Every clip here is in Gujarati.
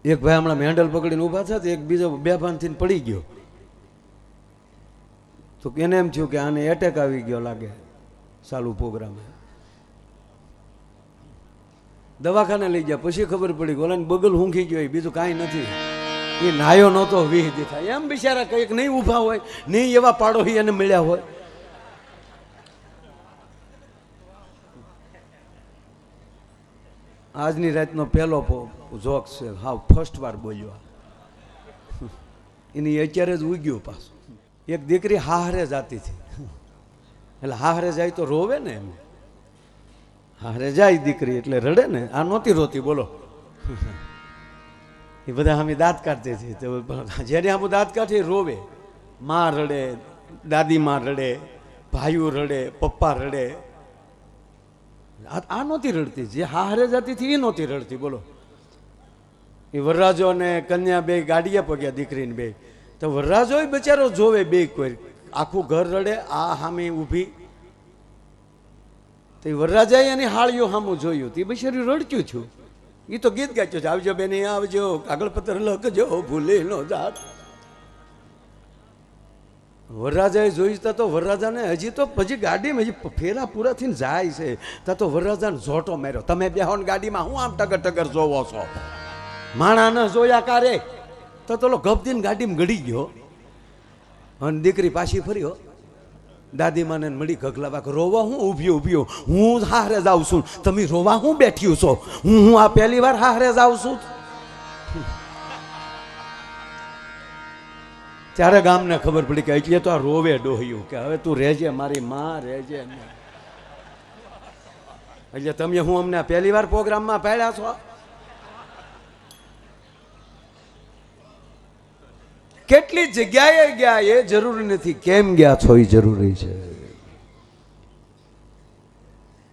એક ભાઈ હમણાં મેન્ડલ પકડીને ઊભા થયા, એક બીજો બેભાનથી પડી ગયો. તો એને એમ થયું કે આને એટેક આવી ગયો લાગે. ચાલુ પ્રોગ્રામ દવાખાને લઈ ગયા, પછી ખબર પડી કે ઓલાને બગલ ઊંઘી ગયો, બીજું કાંઈ નથી. એ નાયો નહોતો 20 દી થાય. એમ બિચારા કંઈક નહીં ઊભા હોય, નહીં એવા પાડોશી એને મળ્યા હોય. આજની રાતનો પહેલો જોક છે. હા, ફર્સ્ટ વાર બોલ્યો. એની અત્યારે જ ઉગ્યું પાછું. એક દીકરી હાહરે જાતી હતી, એટલે હાહરે જાય તો રોવે ને. એમ હાહરે જાય દીકરી એટલે રડે ને. આ નહોતી રોતી, બોલો. એ બધા અમે દાંત કાઢતી હતી. જેને આમ દાંત કાઢી રોવે. માં રડે, દાદી માં રડે, ભાઈઓ રડે, પપ્પા રડે. આ નહોતી રડતી. જે હાહરે જતી હતી એ નહોતી રડતી, બોલો. એ વરરાજો અને કન્યા બે ગાડીએ પગ્યા, દીકરીને બે. તો વરરાજો બચારો જોવે બે કોઈ આખું ઘર રડે, આ સામે ઊભી. તો વરરાજાએ એની હાળીઓ સામું જોયું, તે બિચારી રડક્યું છું. એ તો ગીત ગાચ્યું છે, આવજો બેની આવજો, કાગળ પત્ર લખજો, ભૂલી નો જાત. વરરાજાએ જોઈતા તો વરરાજાને હજી તો પછી ગાડીમાં હજી ફેરા પૂરા થઈને જાય છે, ત્યાં તો વરરાજાને ઝોટો માર્યો. તમે બેહો ને ગાડીમાં, હું આમ ટગર ટગર જોવો છો? માણા ન જોયા કારે તો તોલો ગપદીને ગાડીમાં ગળી ગયો. અને દીકરી પાછી ફર્યો, દાદી માને મળી ગગલાવા, રોવા હું ઊભ્યો, હું હારે જાઉં છું, તમે રોવા હું બેઠ્યું છો? હું આ પહેલી વાર હારે જાઉં છું. ત્યારે ગામને ખબર પડી કે એટલે તો આ રોવે ડોહ્યું, કે હવે તું રહેજે, મારી માં રહેજે. એટલે તમે હું અમને પહેલી વાર પ્રોગ્રામમાં પાડ્યા છો. કેટલી જગ્યાએ ગયા એ જરૂરી નથી, કેમ ગયા છો એ જરૂરી છે.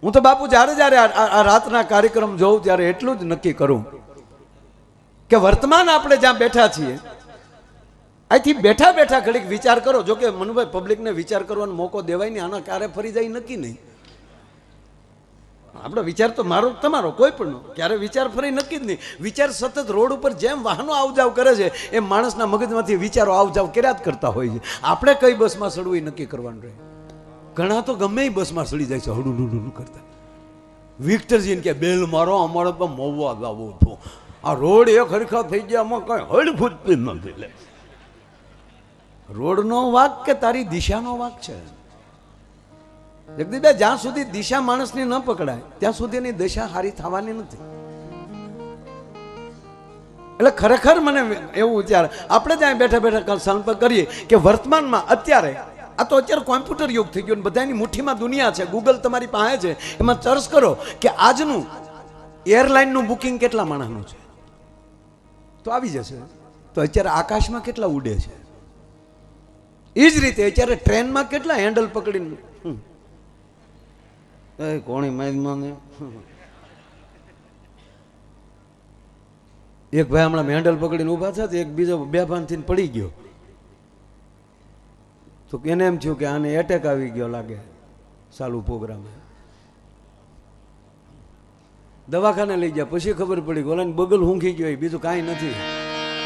હું તો બાપુ જ્યારે જ્યારે આ રાતના કાર્યક્રમ જોઉં ત્યારે એટલું જ નક્કી કરું કે વર્તમાન આપણે જ્યાં બેઠા છીએ, અહીંથી બેઠા બેઠા ઘડીક વિચાર કરો. જો કે મનુભાઈ, પબ્લિકને વિચાર કરવાનો મોકો દેવાય નહીં, આના ક્યારે ફરી જાય નક્કી નહીં. આપણો વિચાર તો મારો તમારો કોઈ પણ ક્યારે વિચાર ફરી નક્કી જ નહીં. વિચાર સતત રોડ ઉપર જેમ વાહનો આવજાવ કરે છે એમ માણસના મગજમાંથી વિચારો આવજાવ કર્યા જ કરતા હોય છે. આપણે કઈ બસમાં ચડવું એ નક્કી કરવાનું રહે. ઘણા તો ગમે એ બસમાં ચડી જાય છે હડું કરતા. વિક્ટરજીને કે બેલ મારો, અમારે તો મોવા જવું હતું, આ રોડ એ ખરેખર થઈ ગયા, આમાં કઈ હળફૂટતી નથી. રોડનો વાંક કે તારી દિશાનો વાંક છે? જગદીશભાઈ, જ્યાં સુધી દિશા માણસની ન પકડાય ત્યાં સુધી એની દશા હારી થવાની નથી. એટલે ખરેખર મને એવું વિચાર, આપણે ત્યાં બેઠા બેઠા સંપર્ક કરીએ કે વર્તમાનમાં અત્યારે આ તો અત્યારે કોમ્પ્યુટર યુગ થઈ ગયો, બધાની મુઠ્ઠીમાં દુનિયા છે, ગૂગલ તમારી પાસે છે, એમાં સર્ચ કરો કે આજનું એરલાઇનનું બુકિંગ કેટલા માણસનું છે તો આવી જશે. તો અત્યારે આકાશમાં કેટલા ઉડે છે, એ જ રીતે અત્યારે ટ્રેનમાં કેટલા હેન્ડલ પકડીને કોણી માઇલમાં. એક ભાઈ હમણાં મેન્ડલ પકડીને ઊભા થયા, એક બીજો બેભાનથી પડી ગયો. તો એને એમ થયું કે આને એટેક આવી ગયો લાગે. ચાલુ પ્રોગ્રામ દવાખાને લઈ ગયા, પછી ખબર પડી કે ઓલાને બગલ ઊંઘી ગયો, બીજું કાંઈ નથી.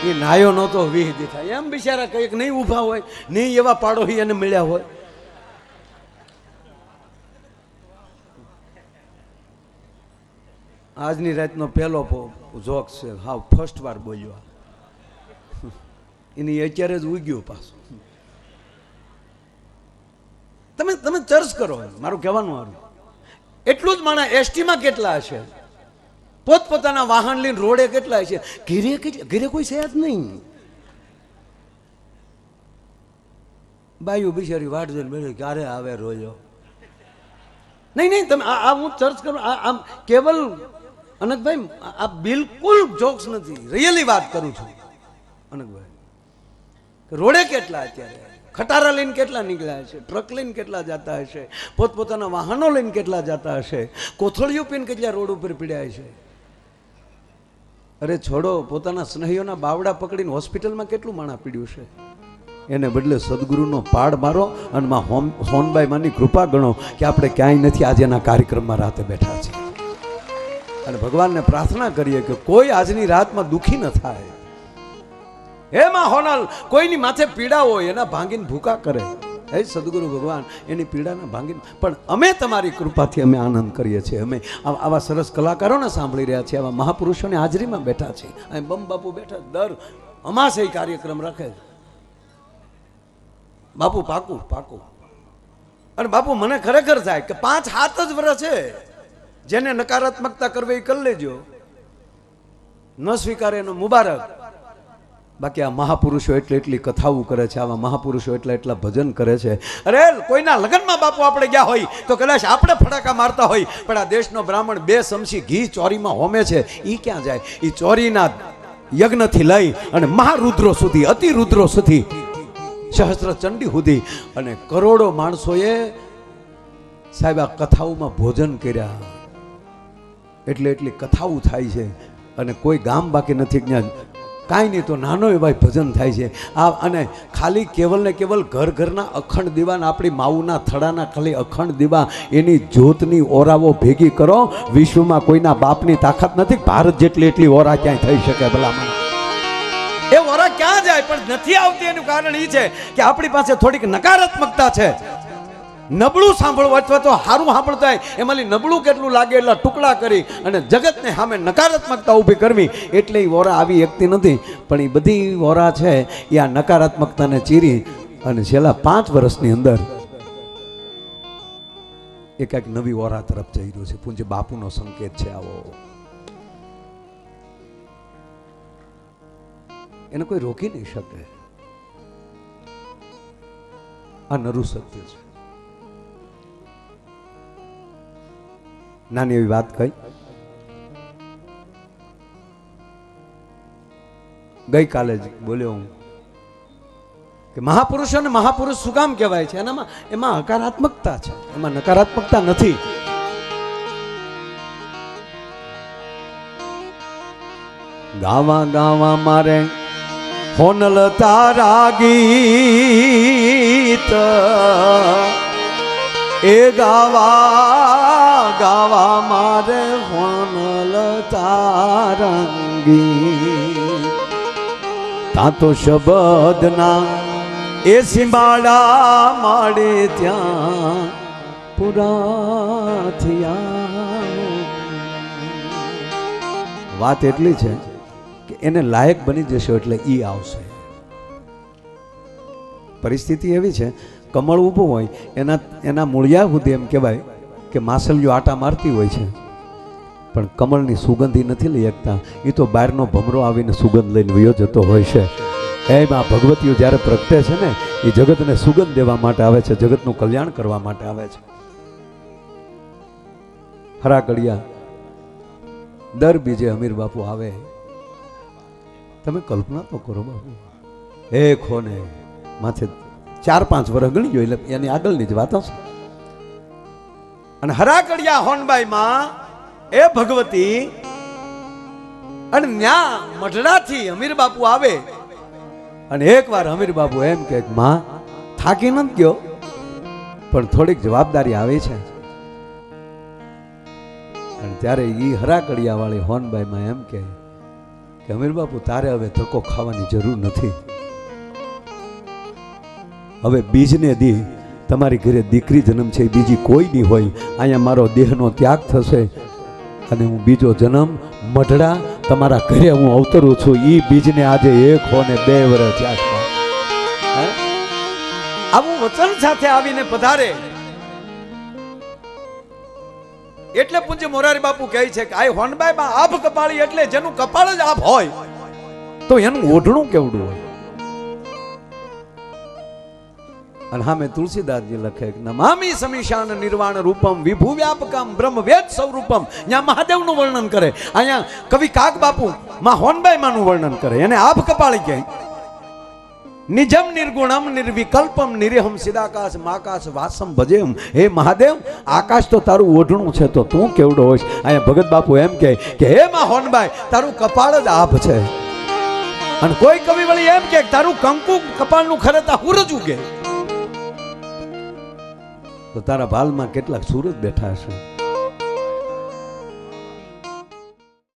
એ નાયો નહોતો 20 દી થાય. એમ બિચારા કંઈક નહીં ઊભા હોય, નહીં એવા પાડોશી એને મળ્યા હોય. આજની રાતનો પહેલો જોક છે. હા, ફર્સ્ટ વાર બોલ્યો. એની અત્યારે જ ઉગ્યું પાછું. તમે ચર્ચ કરો, મારું કહેવાનું સારું. એટલું જ માણા એસટીમાં કેટલા હશે, પોતપોતાના વાહન લઈને રોડે કેટલા હશે, ઘેરે કોઈ છે જ નહીં. બાયુ બિચારી વાટ જોઈને બેઠી, ક્યારે આવે રોજો. નહીં, તમે આ હું ચર્ચ કરું, આમ કેવલ અનકભાઈ, આ બિલકુલ જોક્સ નથી, રિયલી વાત કરું છું. અનકભાઈ, રોડે કેટલા અત્યારે ખટારા લઈને કેટલા નીકળ્યા હશે, ટ્રક લઈને કેટલા જતા હશે, પોતપોતાના વાહનો લઈને કેટલા જતા હશે, કોથળીઓ પીને કેટલા રોડ ઉપર પીડ્યા હશે. અરે છોડો, પોતાના સ્નેહીઓના બાવડા પકડીને હોસ્પિટલમાં કેટલું માણા પીડ્યું છે. એને બદલે સદગુરુનો પાડ મારો અને માં સોનબાઈ માની કૃપા ગણો કે આપણે ક્યાંય નથી આજે એના કાર્યક્રમમાં રાતે બેઠા છીએ. અને ભગવાનને પ્રાર્થના કરીએ કે કોઈ આજની રાતમાં દુખી ન થાય. હે માં હોનલ, કોઈની માથે પીડા હોય એના ભાંગીને ભૂકા કરે. હે સદગુરુ ભગવાન, એની પીડાને ભાંગીને. પણ અમે તમારી કૃપાથી અમે આનંદ કરીએ છીએ. અમે આવા સરસ કલાકારોને સાંભળી રહ્યા છીએ, આવા મહાપુરુષોની હાજરીમાં બેઠા છીએ. અહીં બમ બાપુ બેઠા, દર અમાસે કાર્યક્રમ રાખે. બાપુ પાકું પાકું. અને બાપુ મને ખરેખર થાય કે 5-7 જ વર્ષ છે, જેને નકારાત્મકતા કરવી એ કરી લેજો, ન સ્વીકારે એનો મુબારક. બાકી આ મહાપુરુષો એટલી કથાઓ કરે છે, આવા મહાપુરુષો એટલા ભજન કરે છે. અરે કોઈના લગ્નમાં બાપુ આપણે ગયા હોય તો કદાચ આપણે ફટાકા મારતા હોય, પણ આ દેશનો બ્રાહ્મણ 2 ચમચી ઘી ચોરીમાં હોમે છે. એ ક્યાં જાય? એ ચોરીના યજ્ઞથી લઈ અને મહારુદ્રો સુધી, અતિરુદ્રો સુધી, સહસ્ત્ર ચંડી સુધી, અને કરોડો માણસોએ સાહેબ આ કથાઓમાં ભોજન કર્યા. એટલી કથાઓ થાય છે. અને કોઈ ગામ બાકી નથી જ્ઞાન કાંઈ નહીં તો નાનો એવા ભજન થાય છે. આ અને ખાલી કેવલ ને કેવલ ઘરના અખંડ દીવાના, આપણી માવુના થડાના ખાલી અખંડ દીવા, એની જ્યોતની ઓરાઓ ભેગી કરો. વિશ્વમાં કોઈના બાપની તાકાત નથી. ભારત જેટલી એટલી ઓરા ક્યાંય થઈ શકે ભલામણ. એ ઓરા ક્યાં જાય પણ નથી આવતી. એનું કારણ એ છે કે આપણી પાસે થોડીક નકારાત્મકતા છે. નબળું સાંભળવું અથવા તો સારું સાંભળતા હોય એમાંથી નબળું કેટલું લાગે એટલા ટુકડા કરી અને જગતને સામે નકારાત્મકતા ઊભી કરવી, એટલે એ વોરા આવી એકતી નથી. પણ એ બધી વોરા છે એ આ નકારાત્મકતાને ચીરી અને છેલ્લા 5 વર્ષની અંદર એ કંઈક નવી વોરા તરફ જઈ રહ્યું છે. પૂજ્ય બાપુનો સંકેત છે આવો. એને કોઈ રોકી નહીં શકે. આ નરું સત્ય છે. નાની એવી વાત કહી. ગઈકાલે જ બોલ્યો હું કે મહાપુરુષોને મહાપુરુષ શું કામ કહેવાય છે? એમાં હકારાત્મકતા છે, એમાં નકારાત્મકતા નથી. ગાવા ગાવા મારે હોનલ તારા ગીત, એ ગાવા મારે હોનલ તારંગી. તા તો શબ્દના એ સિંબાડા માડે ત્યાં પૂરા થયા. વાત એટલી છે કે એને લાયક બની જશો એટલે ઈ આવશે. પરિસ્થિતિ એવી છે, કમળ ઊભું હોય એના મૂળિયા સુધી એમ કહેવાય કે માસલીઓ આટા મારતી હોય છે, પણ કમળની સુગંધી નથી લઈ શકતા. એ તો બહારનો ભમરો આવીને સુગંધ લઈને વયો જતો હોય છે. એમ આ ભગવતીઓ જ્યારે પ્રગટે છે ને, એ જગતને સુગંધ દેવા માટે આવે છે, જગતનું કલ્યાણ કરવા માટે આવે છે. હરા કડિયા દર બીજે અમીર બાપુ આવે. તમે કલ્પના તો કરો બાપુ, એક હોને માથે 4-5 વર્ષ ગણી ગયો એટલે એની આગળની જ વાત હશે. અને હરાકડિયા હોનબાઈ માં એ ભગવતી અને ન્યા મઢડાથી અમીર બાપુ આવે. અને એકવાર અમીર બાપુ એમ કે માં થાકી નથી ગયો પણ થોડીક જવાબદારી આવે છે. અને ત્યારે ઈ હરાકડિયા વાળી હોનબાઈ માં એમ કે અમીર બાપુ તારે હવે ધક્કો ખાવાની જરૂર નથી. હવે બીજને દી તમારી ઘરે દીકરી જન્મ છે, બીજી કોઈ નહીં હોય. અહીંયા મારો દેહનો ત્યાગ થશે અને હું બીજો જન્મ મઢડા તમારા ઘરે હું અવતરું છું. ઈ બીજને આજે 1 ને 2 વર્ષ થયા છે. આવું વચન સાથે આવીને પધારે એટલે પૂજ્ય મોરારી બાપુ કહે છે કે આ હોનબાઈ માં આભ કપાળી એટલે જેનું કપાળ જ આભ હોય તો એનું ઓઢણું કેવડું હોય. અને હા મેં તુલસીદાસજી લખે નમામિ સમીશાન નિર્વાણ રૂપમ વિભુ વ્યાપકમ બ્રહ્મ વેદ સ્વરૂપમ. ત્યાં મહાદેવનું વર્ણન કરે, અહીંયા કવિ કાક બાપુ માં હોનબાઈ માનું વર્ણન કરે. એને આભ કપાળી કહે. નિજમ નિર્ગુણમ નિર્વિકલ્પમ નિરેહમ સિદાકાશ માકાશ વાસમ ભજેમ. હે મહાદેવ, આકાશ તો તારું ઓઢણું છે તો તું કેવડો હોઈશ. અહીંયા ભગત બાપુ એમ કહે કે હે માં હોનબાઈ તારું કપાળ જ આભ છે. અને કોઈ કવિ વળી એમ કે તારું કંકુ કપાળનું ખરેતા હુરજ ઉગે. તો તારા ભાલમાં કેટલાક સૂરજ બેઠા હશે.